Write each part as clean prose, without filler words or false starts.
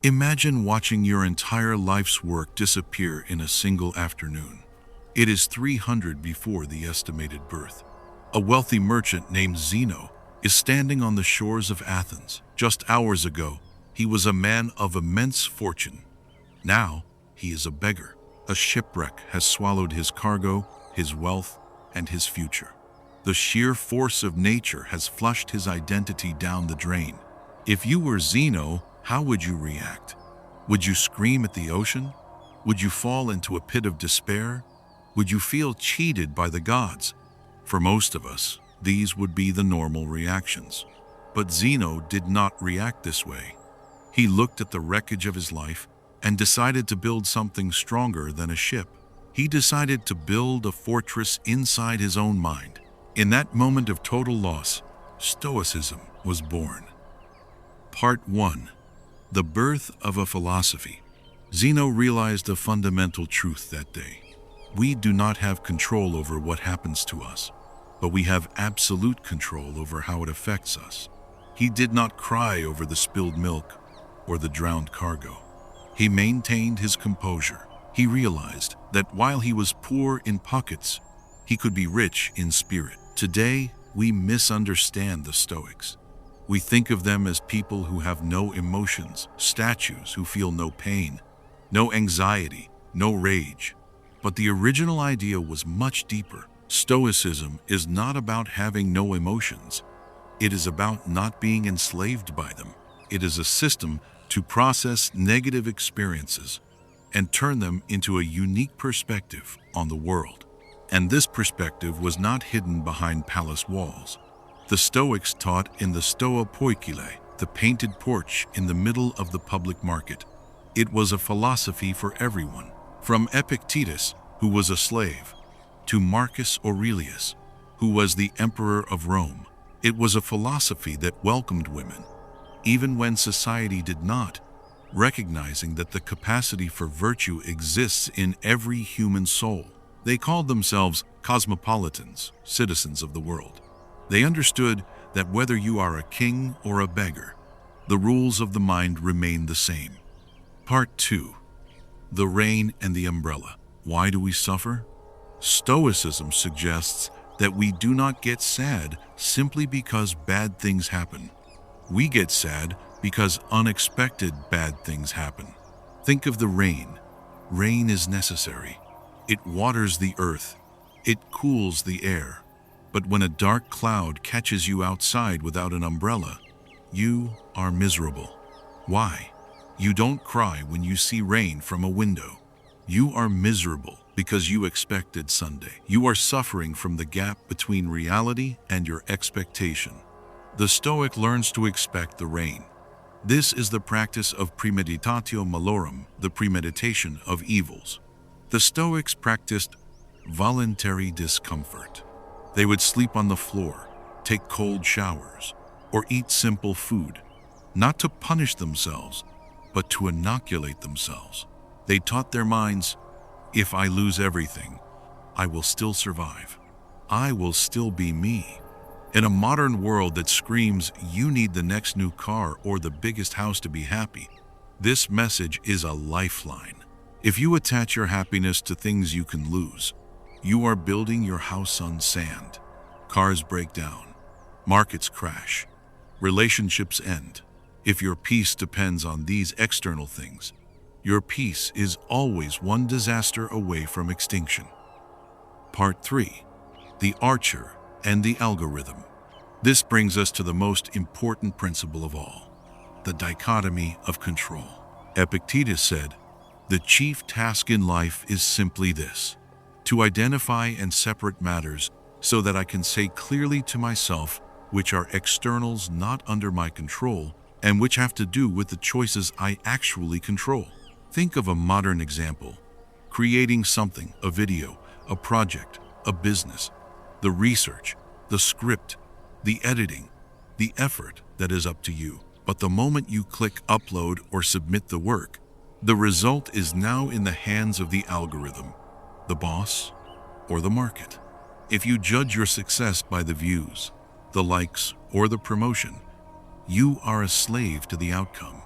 Imagine watching your entire life's work disappear in a single afternoon. It is 300 before the estimated birth. A wealthy merchant named Zeno is standing on the shores of Athens. Just hours ago, he was a man of immense fortune. Now, he is a beggar. A shipwreck has swallowed his cargo, his wealth, and his future. The sheer force of nature has flushed his identity down the drain. If you were Zeno, how would you react? Would you scream at the ocean? Would you fall into a pit of despair? Would you feel cheated by the gods? For most of us, these would be the normal reactions. But Zeno did not react this way. He looked at the wreckage of his life and decided to build something stronger than a ship. He decided to build a fortress inside his own mind. In that moment of total loss, Stoicism was born. Part 1. The birth of a philosophy. Zeno realized a fundamental truth that day. We do not have control over what happens to us, but we have absolute control over how it affects us. He did not cry over the spilled milk or the drowned cargo. He maintained his composure. He realized that while he was poor in pockets, he could be rich in spirit. Today, we misunderstand the Stoics. We think of them as people who have no emotions, statues who feel no pain, no anxiety, no rage. But the original idea was much deeper. Stoicism is not about having no emotions. It is about not being enslaved by them. It is a system to process negative experiences and turn them into a unique perspective on the world. And this perspective was not hidden behind palace walls. The Stoics taught in the Stoa Poikile, the painted porch in the middle of the public market. It was a philosophy for everyone, from Epictetus, who was a slave, to Marcus Aurelius, who was the emperor of Rome. It was a philosophy that welcomed women, even when society did not, recognizing that the capacity for virtue exists in every human soul. They called themselves cosmopolitans, citizens of the world. They understood that whether you are a king or a beggar, the rules of the mind remain the same. Part 2. The rain and the umbrella. Why do we suffer? Stoicism suggests that we do not get sad simply because bad things happen. We get sad because unexpected bad things happen. Think of the rain. Rain is necessary. It waters the earth. It cools the air. But when a dark cloud catches you outside without an umbrella, you are miserable. Why? You don't cry when you see rain from a window. You are miserable because you expected Sunday. You are suffering from the gap between reality and your expectation. The Stoic learns to expect the rain. This is the practice of premeditatio malorum, the premeditation of evils. The Stoics practiced voluntary discomfort. They would sleep on the floor, take cold showers, or eat simple food, not to punish themselves, but to inoculate themselves. They taught their minds, if I lose everything, I will still survive. I will still be me. In a modern world that screams, you need the next new car or the biggest house to be happy, this message is a lifeline. If you attach your happiness to things you can lose, you are building your house on sand. Cars break down. Markets crash. Relationships end. If your peace depends on these external things, your peace is always one disaster away from extinction. Part 3. The archer and the algorithm. This brings us to the most important principle of all, the dichotomy of control. Epictetus said, the chief task in life is simply this: to identify and separate matters so that I can say clearly to myself which are externals not under my control and which have to do with the choices I actually control. Think of a modern example: creating something, a video, a project, a business, the research, the script, the editing, the effort that is up to you. But the moment you click upload or submit the work, the result is now in the hands of the algorithm, the boss, or the market. If you judge your success by the views, the likes, or the promotion, you are a slave to the outcome.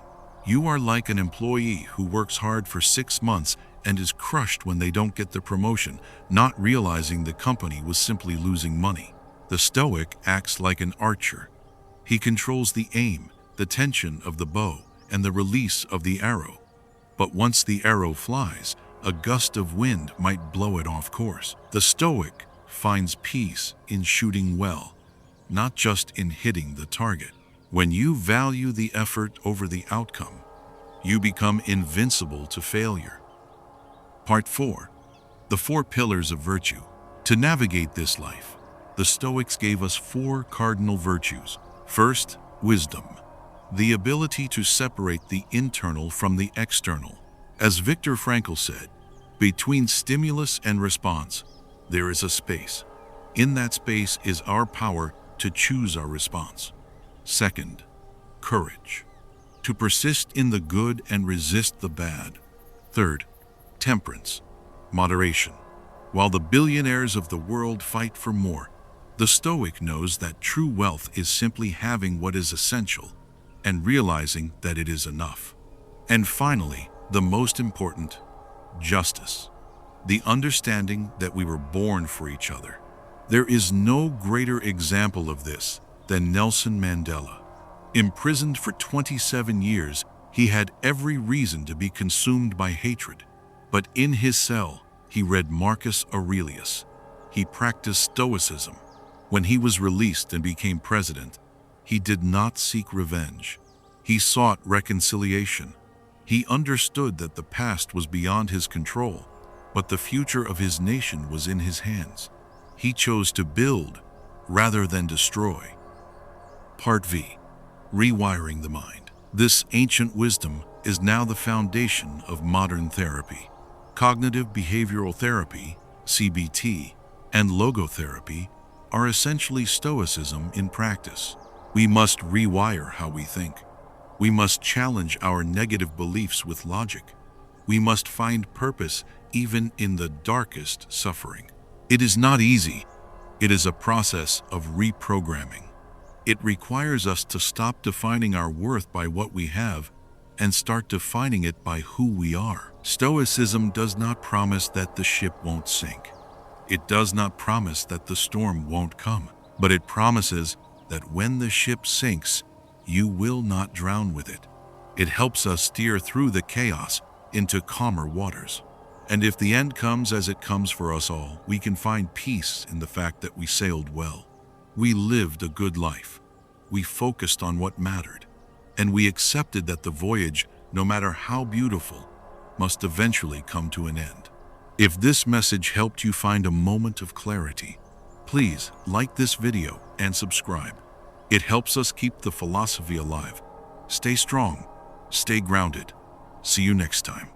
You are like an employee who works hard for 6 months and is crushed when they don't get the promotion, not realizing the company was simply losing money. The Stoic acts like an archer. He controls the aim, the tension of the bow, and the release of the arrow. But once the arrow flies, a gust of wind might blow it off course. The Stoic finds peace in shooting well, not just in hitting the target. When you value the effort over the outcome, you become invincible to failure. Part 4. The 4 pillars of virtue. To navigate this life, the Stoics gave us 4 cardinal virtues. First, wisdom, the ability to separate the internal from the external. As Viktor Frankl said, between stimulus and response, there is a space. In that space is our power to choose our response. Second, courage, to persist in the good and resist the bad. Third, temperance, moderation. While the billionaires of the world fight for more, the Stoic knows that true wealth is simply having what is essential and realizing that it is enough. And finally, the most important, justice, the understanding that we were born for each other. There is no greater example of this than Nelson Mandela. Imprisoned for 27 years, he had every reason to be consumed by hatred. But in his cell, he read Marcus Aurelius. He practiced Stoicism. When he was released and became president, he did not seek revenge. He sought reconciliation. He understood that the past was beyond his control, but the future of his nation was in his hands. He chose to build rather than destroy. Part V. Rewiring the mind. This ancient wisdom is now the foundation of modern therapy. Cognitive behavioral therapy, CBT, and logotherapy are essentially Stoicism in practice. We must rewire how we think. We must challenge our negative beliefs with logic. We must find purpose even in the darkest suffering. It is not easy. It is a process of reprogramming. It requires us to stop defining our worth by what we have and start defining it by who we are. Stoicism does not promise that the ship won't sink. It does not promise that the storm won't come, but it promises that when the ship sinks, you will not drown with it. It helps us steer through the chaos into calmer waters. And if the end comes as it comes for us all, we can find peace in the fact that we sailed well. We lived a good life. We focused on what mattered. And we accepted that the voyage, no matter how beautiful, must eventually come to an end. If this message helped you find a moment of clarity, please like this video and subscribe. It helps us keep the philosophy alive. Stay strong, stay grounded. See you next time.